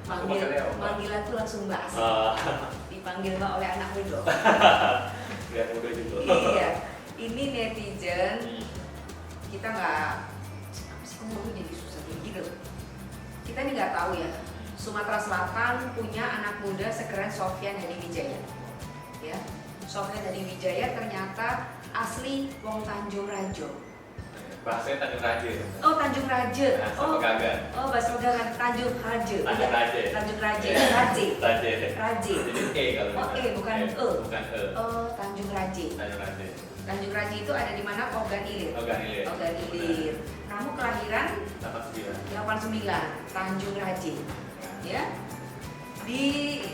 Panggilan tuh langsung Mbak Asih. Dipanggil Mbak oleh anak muda. Lihat muda juga. Iya, ini netizen kita nggak, apa sih ngomongnya jadi susah gitu. Kita ini nggak tahu ya. Sumatera Selatan punya anak muda sekeren Sofyan Hadi Wijaya. Ya, Sofyan Hadi Wijaya ternyata asli wong Tanjung Rajo. Bahasanya Tanjung Raja. Oh, Tanjung Raja. Oh, Pegagan. Oh, bahasa Pegagan Tanjung Raja. Tanjung Raja. Tanjung Raja. Raja. Raja. Raja. Jadi E kalau Oh, E bukan E. Bukan E. Oh, Tanjung Raja. Tanjung Raja. Tanjung Raja itu ada di mana? Ogan Ilir. Ogan Ilir. Ogan Ilir. Kamu kelahiran 89, Tanjung Raja. Ya.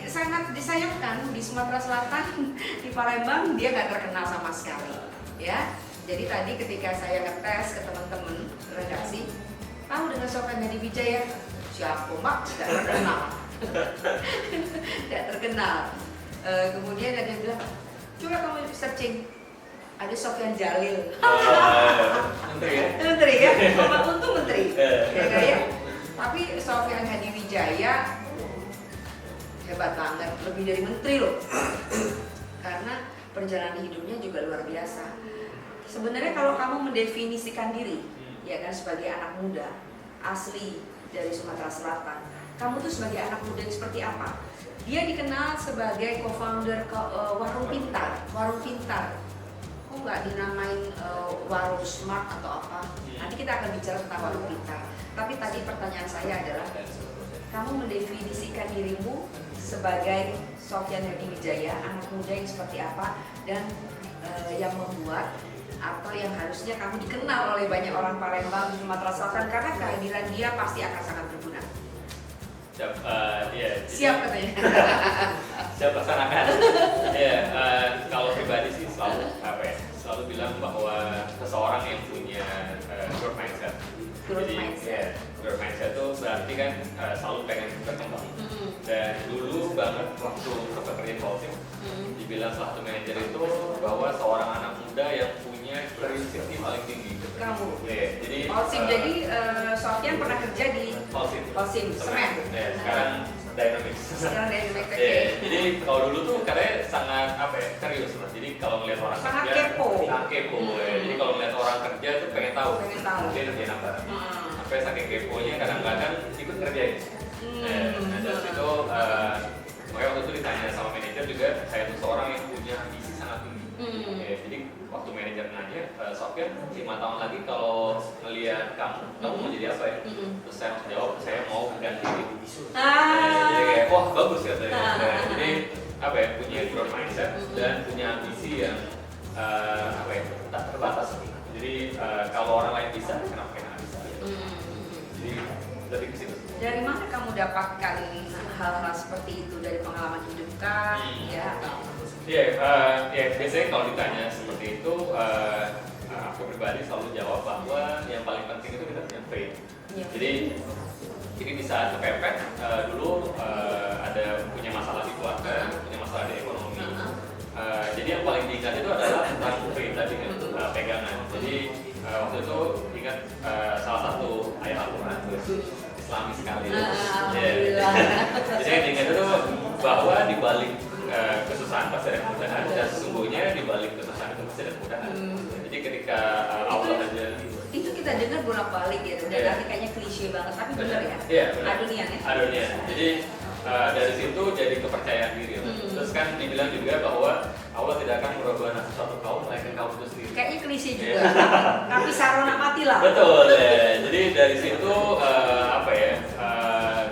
Sangat disayangkan di Sumatera Selatan, di Palembang dia nggak terkenal sama sekali. Ya. Jadi tadi ketika saya ngetes ke teman-teman redaksi, tahu dengan Sofyan Hadi Wijaya? Siapa Mbak? Tidak terkenal. Tidak terkenal. Kemudian ada yang bilang, coba kamu searching. Ada Sofyan Jalil. Menteri ya? Menteri ya? Untung menteri. Ya. Tapi Sofyan Hadi Wijaya hebat banget, lebih dari menteri loh. Karena perjalanan hidupnya juga luar biasa. Sebenarnya kalau kamu mendefinisikan diri, ya kan, sebagai anak muda asli dari Sumatera Selatan, kamu tuh sebagai anak muda yang seperti apa? Dia dikenal sebagai co-founder Warung Pintar. Warung Pintar. Kok nggak dinamain Warung Smart atau apa? Nanti kita akan bicara tentang Warung Pintar. Tapi tadi pertanyaan saya adalah, kamu mendefinisikan dirimu sebagai Sofyan Hadi Wijaya, anak muda yang seperti apa, dan yang membuat atau yang harusnya kamu dikenal oleh banyak orang Palembang, Sumatera Selatan, karena kehadiran dia pasti akan sangat berguna. Siap, ya. Siap katanya. Siap laksanakan. Ya, kalau pribadi sih selalu bilang bahwa seseorang yang punya growth mindset. Growth Jadi, mindset. Growth mindset itu berarti kan selalu pengen berkembang. Dan dulu banget waktu bekerja di Polsim, dibilang salah satu manajer itu bahwa seorang anak muda yang punya curiosity paling tinggi. Kamu. Yeah, jadi Polsim, jadi Sofyan pernah kerja di Polsim Semen. Sekarang Dynamics. Sekarang Dynamics. Jadi kalau dulu tuh katanya sangat serius lah. Jadi kalau ngeliat orang sangat kerja, kepo. sangat kepo. Jadi kalau ngeliat orang kerja tuh pengen tahu. Dia kerjain apa. Sampai saking keponya kadang-kadang ikut ngerjain. Nah dari situ makanya waktu itu ditanya sama manajer juga, saya tuh seorang yang punya ambisi sangat tinggi. Jadi waktu manajer nanya, Sofyan 5 tahun lagi kalau ngelihat kamu mau jadi apa ya? Terus saya jawab, saya mau ganti ibu. Jadi kayak, wah bagus ya katanya. Jadi punya growth mindset dan punya ambisi yang tak terbatas. Jadi kalau orang lain bisa, kenapa kita nggak bisa? Jadi lebih ke situ. Dari mana kamu dapatkan hal-hal seperti itu, dari pengalaman hidup kah? Ya, biasanya kalau ditanya seperti itu, aku pribadi selalu jawab bahwa yang paling penting itu kita punya faith. Jadi ini bisa kepepet. Dulu ada punya masalah di keluarga, punya masalah di ekonomi. Jadi yang paling diingat itu adalah tentang faith tadi kan, pegangan. Jadi waktu itu ingat salah satu ayat Al-Quran Islami sekali. Jadi yang diingat itu bahwa di balik kesusahan pasti ada kemudahan, dan sesungguhnya di balik kesusahan itu pasti ada kemudahan. Jadi ketika Allah aja itu kita dengar bolak-balik ya, dan nanti kayaknya klise banget, tapi benar ya? Iya, benar. Adunian ya? Adunian. Jadi dari situ jadi kepercayaan diri. Terus kan dibilang juga bahwa Allah tidak akan merubah suatu kaum melainkan kaum itu sendiri. Kayaknya klise juga. Tapi sarona mati lah. Betul ya. Jadi dari situ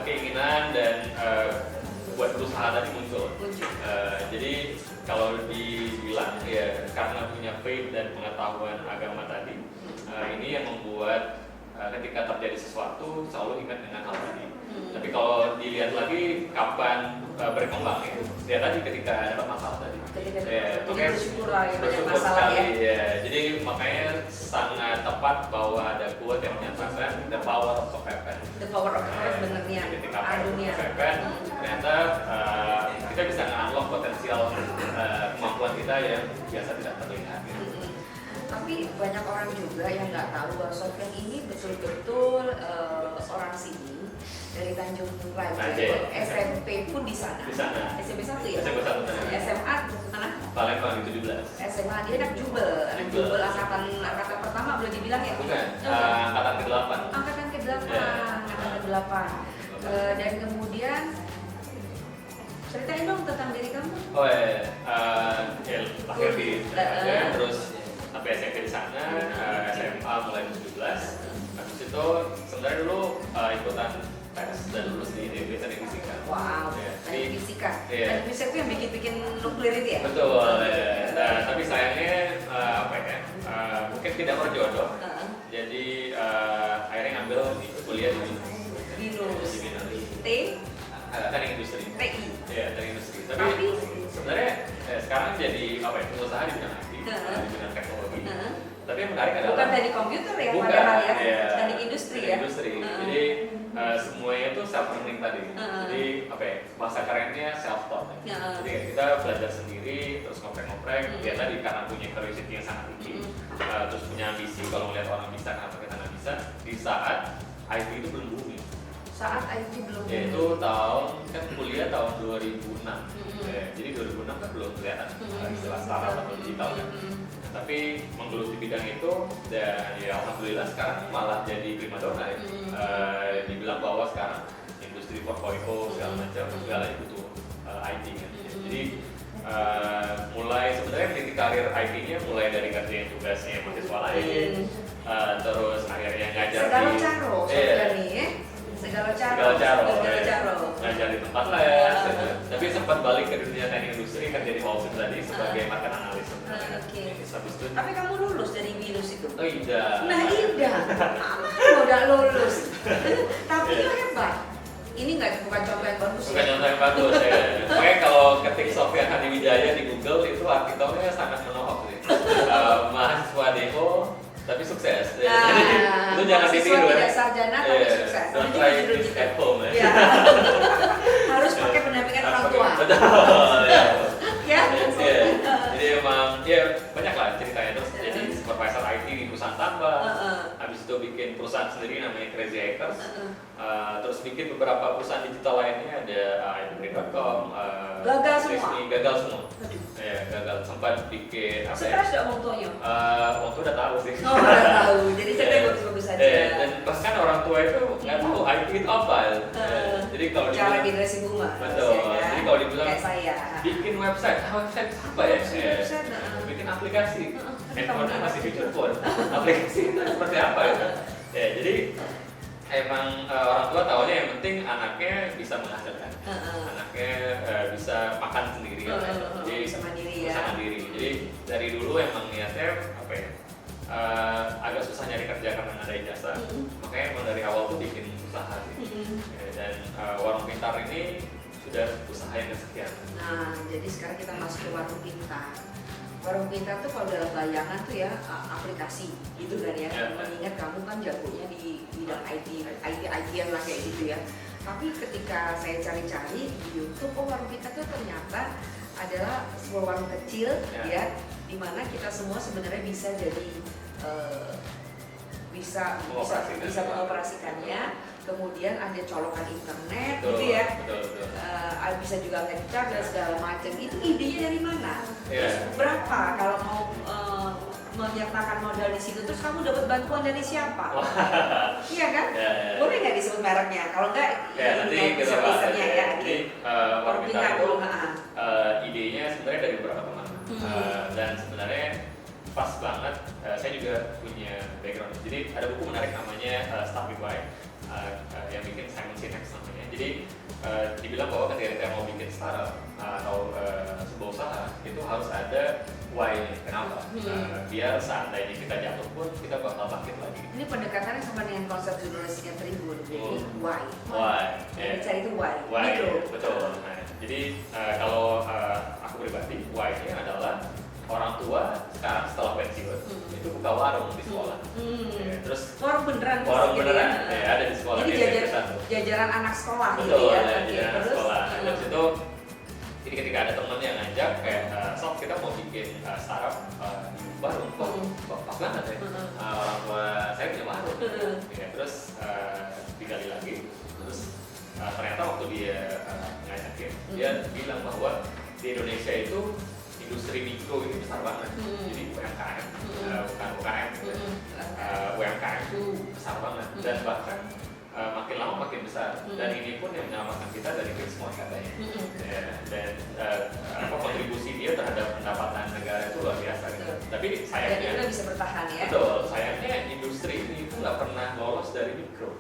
keinginan dan buat berusaha tadi muncul. Jadi kalau dibilang ya karena punya faith dan pengetahuan agama tadi, ini yang membuat ketika terjadi sesuatu selalu ingat dengan hal tadi. Tapi kalau dilihat lagi kapan berkembang ya, lihat tadi ketika ada masalah tadi. Makanya bersyukur lah ya, banyak masalah ya. Jadi makanya sangat tepat bahwa ada quote yang menyatakan the power of kepepet. The power of kepepet benernya. Ketika kepepet, ternyata kita bisa nge-unlock potensial kemampuan kita yang biasa tidak terlihat. Tapi banyak orang juga yang nggak tahu bahwa Sofyan ini betul-betul orang sini dari Tanjung Tanjung Raja. SMP pun di sana. SMP 1 ya? SMP 1. SMA mana? Palembang di 17. SMA dia anak Jubel. Anak Jubel angkatan pertama boleh dibilang ya? Bukan, angkatan ke-8. Angkatan ke-8. Angkatan ke-8. Dan kemudian ceritain dong tentang diri kamu. Oh lahir di Raja, terus sampai SMP di sana, SMA mulai di 17. Habis itu sebenarnya dulu ikutan tes dan lulus di ITB Teknik Fisika. Wow, Teknik Fisika. Teknik Fisika itu yang bikin nuklir itu ya? Betul. Nah, tapi sayangnya mungkin tidak berjodoh. Jadi akhirnya ngambil kuliah di BINUS. Teknik Industri. TI. Iya, teknik industri. Tapi sebenarnya sekarang jadi pengusaha di bidang IT, di bidang teknologi. Tapi yang menarik adalah bukan teknik komputer ya, bukan, padahal ya, teknik industri ya. Industri. Jadi semuanya itu self learning tadi. Jadi bahasa kerennya self taught. Jadi kita belajar sendiri, terus ngoprek-ngoprek. Ya tadi karena punya curiosity yang sangat tinggi, terus punya ambisi kalau melihat orang bisa, kenapa kita nggak bisa? Di saat IT itu belum booming. Saat IT belum booming. Yaitu kan kuliah tahun 2006. Jadi 2006 kan belum kelihatan istilah startup atau digital kan. Tapi menggeluti bidang itu dan ya alhamdulillah sekarang malah jadi primadona ya. Dibilang bahwa sekarang industri 4.0 segala macam segalanya butuh IT kan. Jadi mulai sebenarnya meniti karir IT-nya mulai dari kerjaan tugasnya mahasiswa lain, terus akhirnya ngajar segala caro nih ya. Segala caro. Ngajar di tempat les, tapi sempat balik ke dunia teknik industri kan jadi Wall Street tadi sebagai market analyst. Tapi kamu lulus dari BINUS itu? Oh iya. Nah iya, udah lulus. Tapi itu hebat. Ini bukan contoh yang bagus. Bukan contoh yang bagus ya. Makanya kalau ketik Sofyan Hadiwijaya di Google itu artikelnya sangat menohok sih. Mahasiswa demo tapi sukses. Itu jangan ditiru ya. Tidak sarjana tapi sukses. Don't try this at home ya. Harus pakai pendampingan orang tua. Betul. Ya. Jadi emang banyak lah ceritanya terus. Jadi supervisor IT di perusahaan tambah. Habis itu bikin perusahaan sendiri namanya Crazy Hackers. Terus bikin beberapa perusahaan digital lainnya ada iBrand.com. Gagal semua. Ya, gagal sempat bikin stres gak orang tuanya? Orang tua udah tahu sih. Oh, udah tahu. Jadi cerita bagus-bagus aja. Dan bahkan orang tua itu nggak tahu IT itu apa. Jadi kalau cara generasi bunga. Betul. Jadi kalau dibilang kayak saya bikin website apa ya? Bikin aplikasi. Handphone masih feature phone. Aplikasi itu seperti apa ya? Ya, jadi emang orang tua tahunya yang penting anaknya bisa menghasilkan, anaknya bisa makan sendiri, jadi bisa mandiri ya. Bisa mandiri. Jadi dari dulu emang niatnya agak susah nyari kerja karena nggak ada ijazah, makanya emang dari awal tuh bikin usaha sih. Dan Warung Pintar ini sudah usaha yang kesekian. Nah, jadi sekarang kita masuk ke Warung Pintar. Warung Pintar tuh kalau dalam bayangan tuh ya aplikasi gitu kan ya. Mengingat kamu kan jagonya di bidang IT-an lah kayak gitu ya. Tapi ketika saya cari-cari di YouTube, Warung Pintar tuh ternyata adalah sebuah warung kecil ya, di mana kita semua sebenarnya bisa jadi bisa mengoperasikannya. Kemudian ada colokan internet gitu ya. Bisa juga ngechat dan segala macam. Itu idenya dari mana? Terus berapa kalau mau menyertakan modal di situ? Terus kamu dapat bantuan dari siapa? Iya kan? Boleh nggak disebut mereknya? Kalau nggak, nanti kita bahas aja. Jadi Warung Pintar itu idenya sebenarnya dari beberapa teman. Dan sebenarnya pas banget. Saya juga punya background. Jadi ada buku menarik namanya Start with Why. Yang bikin Simon Sinek namanya. Jadi dibilang bahwa ketika kita mau bikin startup atau sebuah usaha itu harus ada why-nya, kenapa? Biar seandainya kita jatuh pun kita bakal bangkit lagi. Ini pendekatannya sama dengan konsep jurnalistiknya Tribun, jadi why. Cari itu why. Betul. Nah, jadi kalau aku pribadi, why-nya adalah orang tua sekarang setelah pensiun itu buka warung di sekolah. Terus warung beneran ada di sekolah. Ini jajaran anak sekolah. Betul, jajaran anak sekolah. Terus itu jadi ketika ada teman yang ngajak kayak Sob kita mau bikin startup di warung, pas banget ya. Orang tua saya punya warung. Terus digali lagi, terus ternyata waktu dia ngajakin, dia bilang bahwa di Indonesia itu industri mikro ini besar banget, jadi UMKM, bukan UKM, UMKM itu besar banget dan bahkan makin lama makin besar dan ini pun yang menyelamatkan kita dari krisis katanya. Dan kontribusi dia terhadap pendapatan negara itu luar biasa gitu. Tapi sayangnya kita bisa bertahan ya. Betul, sayangnya industri ini itu nggak pernah lolos dari mikro.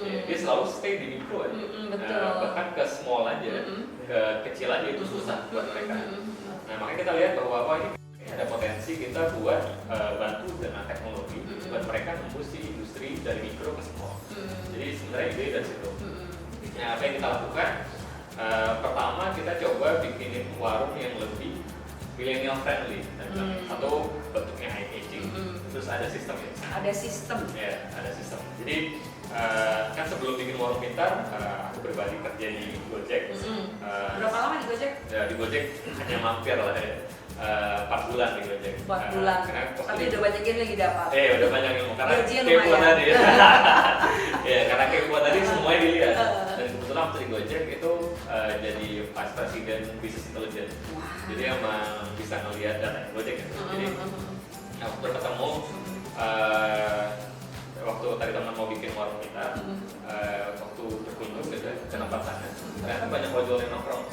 Dia selalu stay di mikro aja. Bahkan ke small aja, ke kecil aja itu susah buat mereka. Nah makanya kita lihat bahwa ini ada potensi kita buat bantu dengan teknologi buat mereka nembus di industri dari mikro ke small. Jadi sebenarnya ide dari situ. Nah apa yang kita lakukan? Pertama kita coba bikinin warung yang lebih millennial friendly. Satu bentuknya high aging, terus ada sistemnya. Ada sistem. Ya, ada sistem. Jadi kan sebelum bikin warung pintar, aku pribadi kerja di Gojek. Berapa lama di Gojek? Ya, di Gojek hanya mampir lah ya. 4 bulan di Gojek. 4 bulan. Tapi udah banyak yang lagi dapat. Udah banyak ilmu karena Gajian kepo lumayan. tadi. Ya, karena kepo tadi semuanya dilihat. Dan kebetulan waktu di Gojek itu jadi Vice President Business Intelligence. Jadi emang bisa ngelihat data Gojek ya. Jadi waktu ketemu waktu tadi teman mau bikin warung kita, waktu berkunjung gitu ke tempat sana, ternyata banyak ojol yang nongkrong.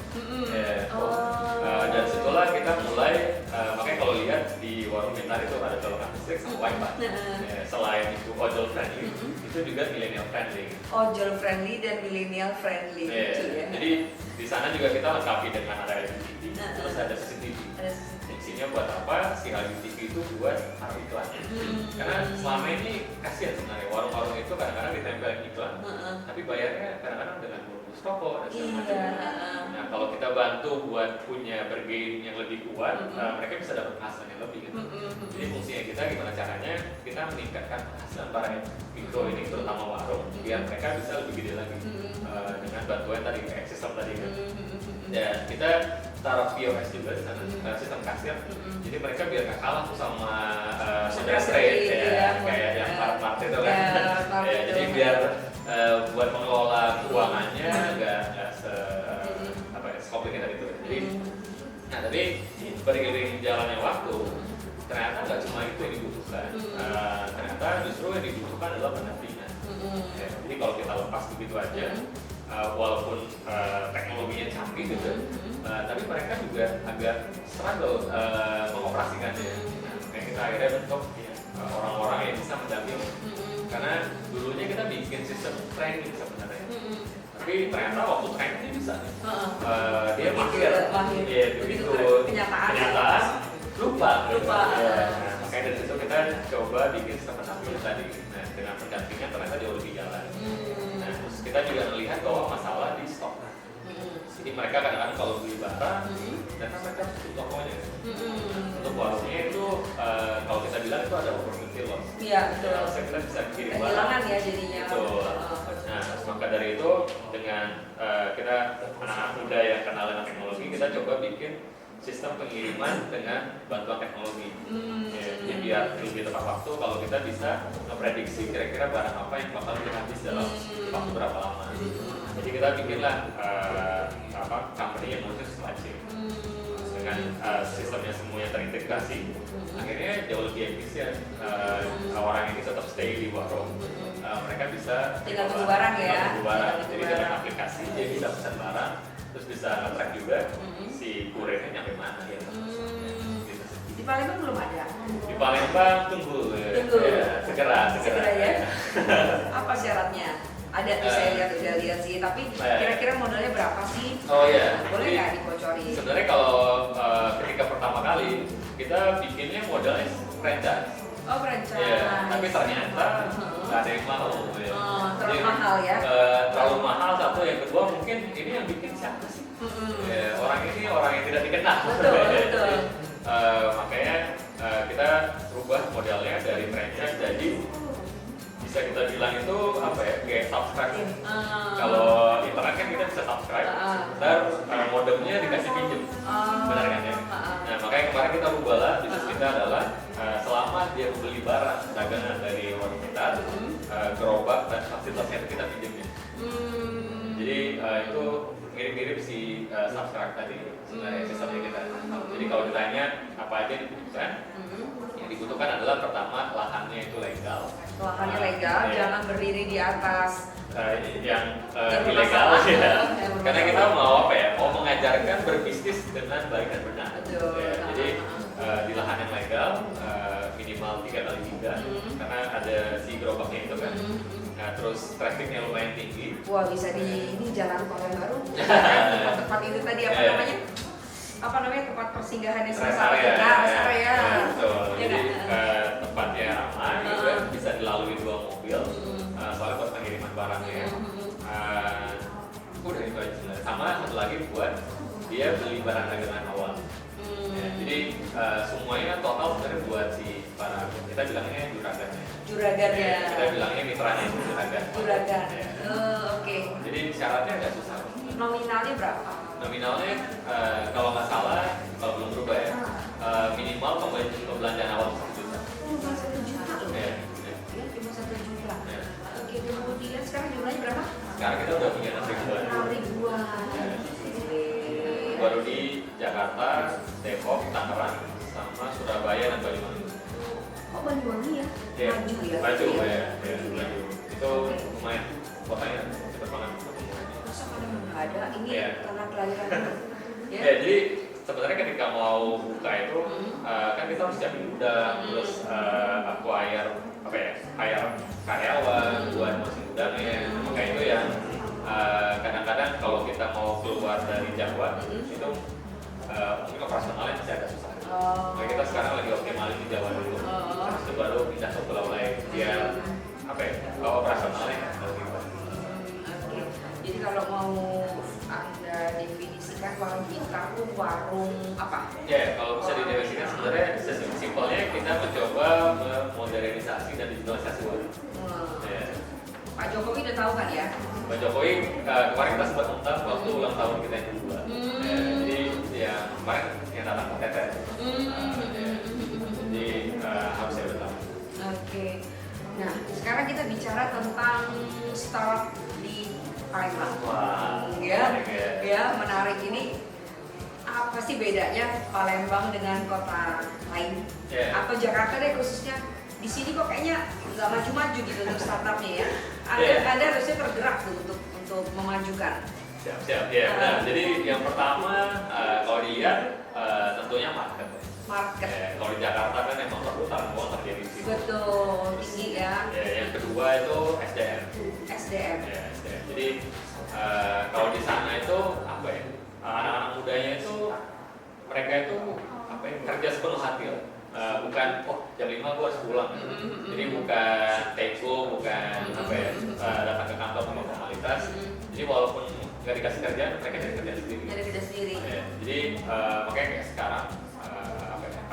Dan situlah kita mulai, makanya kalau lihat di warung pintar itu ada colokan listrik sama wifi. Selain itu ojol friendly, itu juga millennial friendly. Ojol friendly dan millennial friendly. Jadi di sana juga kita lengkapi dengan ada LCD, terus ada CCTV. Fungsinya buat apa? Si LCD itu buat taruh iklan. Karena selama ini kasihan sebenarnya warung-warung itu kadang-kadang ditempelin iklan, tapi bayarnya kadang-kadang dengan bungkus rokok dan segala macam. Nah kalau kita bantu buat punya bergain yang lebih kuat, mereka bisa dapat penghasilan yang lebih gitu. Jadi fungsinya kita gimana caranya kita meningkatkan penghasilan para mikro ini terutama warung biar mereka bisa lebih gede lagi dengan bantuan tadi kayak sistem tadi kan. Dan kita taruh POS juga di sana, sistem kasir. Jadi mereka biar gak kalah tuh sama saudara trade kayak yang part itu kan. Jadi biar buat mengelola keuangannya nggak complicated itu. Jadi, nah tapi beriring jalannya waktu, ternyata nggak cuma itu yang dibutuhkan. Ternyata justru yang dibutuhkan adalah pendampingan. Jadi kalau kita lepas begitu aja, walaupun teknologinya canggih gitu, tapi mereka juga agak struggle mengoperasikannya. Kayak kita akhirnya bentuk orang-orang yang bisa mendampingi. Karena dulunya kita bikin sistem training sebenarnya, tapi ternyata waktu training dia bisa. Dia mahir, begitu kenyataan lupa. Nah, makanya dari situ kita coba bikin sistem pendampingan tadi. Nah, dengan pendampingan ternyata jauh lebih jalan. Nah, terus kita juga melihat bahwa masalah di stok. Jadi mereka kadang-kadang kalau beli barang, dan mereka tutup tokonya. Untuk warungnya itu, kalau kita bilang itu ada opportunity loss. Iya, betul. Saya kita bisa kirim barang. Kehilangan ya jadinya. Betul. Nah, maka dari itu dengan kita anak-anak muda yang kenal dengan teknologi, kita coba bikin sistem pengiriman dengan bantuan teknologi. Jadi biar lebih tepat waktu kalau kita bisa memprediksi kira-kira barang apa yang bakal habis dalam waktu berapa lama. Jadi kita bikinlah company yang ngurusin supply chain dengan sistemnya semuanya terintegrasi. Akhirnya jauh lebih efisien. Orang ini tetap stay di warung. Mereka bisa tinggal tunggu barang ya. Jadi dengan aplikasi dia bisa pesan barang, terus bisa nge-track juga si kurirnya nyampe mana ya. Di Palembang belum ada. Di Palembang tunggu. Ya, segera ya. Apa syaratnya? Ada tuh saya lihat sih, tapi kira-kira modalnya berapa sih? Oh iya. Boleh nggak dibocorin? Sebenarnya kalau ketika pertama kali kita bikinnya modalnya franchise. Oh franchise. Ya, tapi ternyata nggak ada yang mau. Ya. Terlalu mahal ya? Terlalu mahal satu, yang kedua mungkin ini yang bikin siapa sih? Ya, orang ini orang yang tidak dikenal. Betul. Makanya kita rubah modelnya dari franchise jadi bisa kita bilang itu apa ya, kayak subscribe. Kalau internet kan kita bisa subscribe, ntar modemnya dikasih pinjem, benar kan ya? Nah makanya kemarin kita rubah lah, bisnis kita adalah selama dia beli barang dagangan dari warung kita, gerobak dan fasilitasnya kita pinjemin. Jadi mirip si subscribe tadi sebenarnya sistemnya kita. Jadi kalau ditanya apa aja yang dibutuhkan, yang dibutuhkan adalah pertama lahannya itu legal. Lahannya legal, jangan berdiri di atas yang ilegal ya. Karena kita mau apa ya? Mau mengajarkan berbisnis dengan baik dan benar. Ya, jadi di lahan yang legal minimal 3x3 karena ada si gerobaknya itu kan. Nah, terus trafficnya lumayan tinggi. Wah, bisa di ini jalan tol yang baru. Tempat itu tadi apa namanya? Apa namanya tempat persinggahan yang rest area. Betul. Ya, jadi tempatnya ramai, juga bisa dilalui 2 mobil. Soalnya buat pengiriman barangnya. Udah itu aja sebenarnya. Sama satu lagi buat dia beli barang dagangan awal. Ya, jadi semuanya total sebenarnya buat si para kita bilangnya juragan ya. Kita bilangnya mitranya juragan. Ya. Oke. Jadi syaratnya agak susah. Nominalnya berapa? Nominalnya kalau nggak salah, kalau belum berubah ya, minimal pembelanjaan awal 1 juta. Cuma 1 juta loh. Ya, Cuma 1 juta. Oke, kemudian sekarang jumlahnya berapa? Sekarang kita udah punya 6 ribuan. 6 ribuan. Baru di Jakarta, Depok, Tangerang, sama Surabaya dan Banyuwangi. Oh, Banyuwangi ya? Maju ya? Maju. Itu lumayan, kotanya cepet banget. Masa kalau nggak ada, ini karena kelahiran ya, jadi sebenarnya ketika mau buka itu kan kita harus siapin gudang, terus hire karyawan buat masih gudangnya. Makanya itu yang kadang-kadang kalau kita mau keluar dari Jawa itu mungkin operasionalnya masih agak susah. Nah, kita sekarang lagi optimalin di Jawa dulu, terus itu baru pindah ke pulau lain biar operasionalnya lebih baik. Jadi kalau mau Anda definisikan warung bintang itu warung apa? Ya, kalau bisa didefinisikan sebenarnya simpelnya kita mencoba memodernisasi dan digitalisasi warung. Pak Jokowi udah tahu kan ya? Pak Jokowi kemarin kita sempat undang waktu ulang tahun kita yang kedua. Jadi ya kemarin yang datang Pak Tete. Jadi harusnya udah tahu. Oke. Nah, sekarang kita bicara tentang startup di Palembang. Wah, ya menarik ini. Apa sih bedanya Palembang dengan kota lain? Atau Jakarta deh khususnya? Di sini kok kayaknya nggak maju-maju gitu untuk startupnya ya. Anda harusnya tergerak tuh untuk memajukan. Siap. Ya, benar. Jadi yang pertama kalau dilihat tentunya market. Kalau di Jakarta kan emang perputaran uang terjadi di situ. Betul, tinggi ya. Yang kedua itu SDM. Ya, SDM. Jadi kalau di sana itu apa ya? Anak-anak mudanya itu mereka itu apa ya? Kerja sepenuh hati lah. Bukan jam 5 gua harus pulang. Jadi bukan take-go, bukan apa ya? Datang ke kantor sama formalitas. Jadi walaupun nggak dikasih kerjaan, mereka jadi kerja sendiri. Ya, jadi makanya kayak sekarang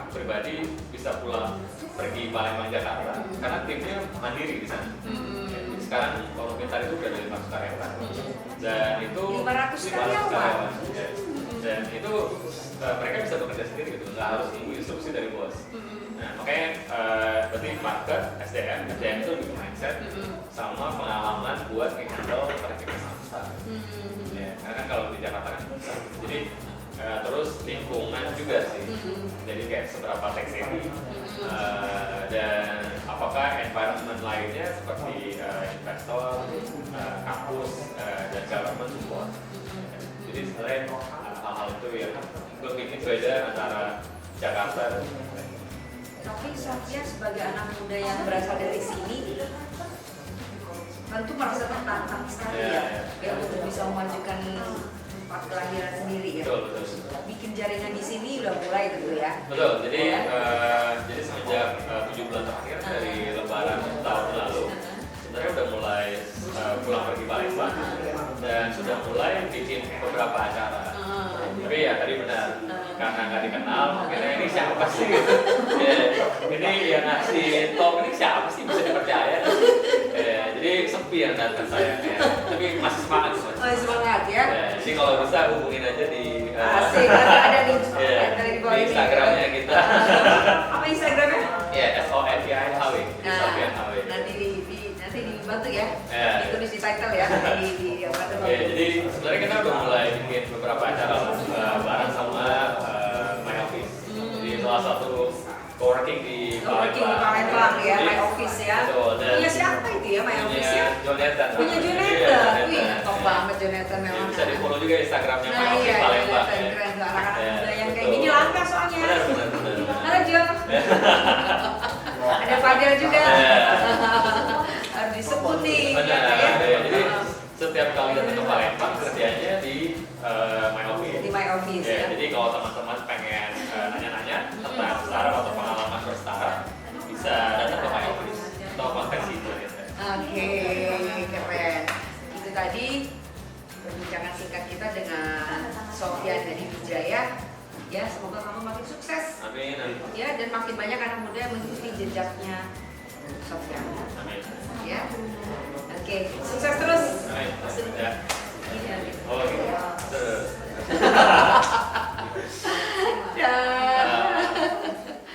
aku pribadi bisa pulang pergi Palembang Jakarta karena timnya mandiri di sana. Ya, jadi sekarang kalau Pintar itu udah ada 500 karyawan dan itu 500 karyawan. Ya. Dan itu mereka bisa bekerja sendiri gitu, nggak harus nunggu instruksi dari bos. Nah makanya berarti market, SDM itu lebih mindset sama pengalaman buat handle perekonomian besar. Ya, karena kalau di Jakarta kan besar. Jadi terus lingkungan juga sih. Jadi kayak seberapa tech savvy dan apakah environment lainnya seperti investor, kampus dan government support. Jadi sebenarnya hal-hal itu yang lebih beda antara Jakarta dan tapi Satya sebagai anak muda yang berasal dari sini tentu merasa tertantang sekali ya untuk bisa memajukan tempat kelahiran sendiri ya. Betul. Bikin jaringan di sini udah mulai gitu ya. Betul. Jadi jadi semenjak 7 bulan terakhir dari Lebaran tahun lalu sebenarnya udah mulai pulang pergi Palembang dan sudah mulai bikin beberapa acara. Tapi ya tadi benar karena nggak dikenal, makanya ini siapa sih gitu. Ini yang ngasih top ini siapa sih bisa dipercaya? Jadi sepi yang datang saya. Tapi masih semangat. Semangat ya. Jadi kalau bisa hubungin aja di asik ada di di Instagramnya kita. Apa Instagramnya? Ya SOFIHW. Nanti dibantu tuh ya, ditulis di title ya, di apa tuh? Jadi sebenarnya kita udah mulai bikin beberapa acara bareng sama My Office. Jadi salah satu co-working di Palembang ya, My Office ya. Punya siapa itu ya, My Office ya? Jonathan. Punya Jonathan. Wih, top banget Jonathan memang. Bisa di follow juga Instagramnya My Nah Office iya, Palembang. keren tuh anak-anak muda yang kayak gini langka soalnya. Benar. Halo Jo. Ada Fadil juga. Harus disebut nih. Benar. Ya. Jadi setiap kali datang ke Palembang kerjanya di My Office. Di My Office ya. Jadi kalau teman-teman pengen nanya-nanya tentang startup atau pengalaman berstartup, bisa datang ke My Office atau kontak situ. Oke, keren. Itu tadi perbincangan singkat kita dengan Sofyan Hadi Wijaya. Ya, semoga kamu makin sukses. Amin. Ya, dan makin banyak anak muda yang mengikuti jejaknya Sofyan. Amin. Ya, oke, sukses terus.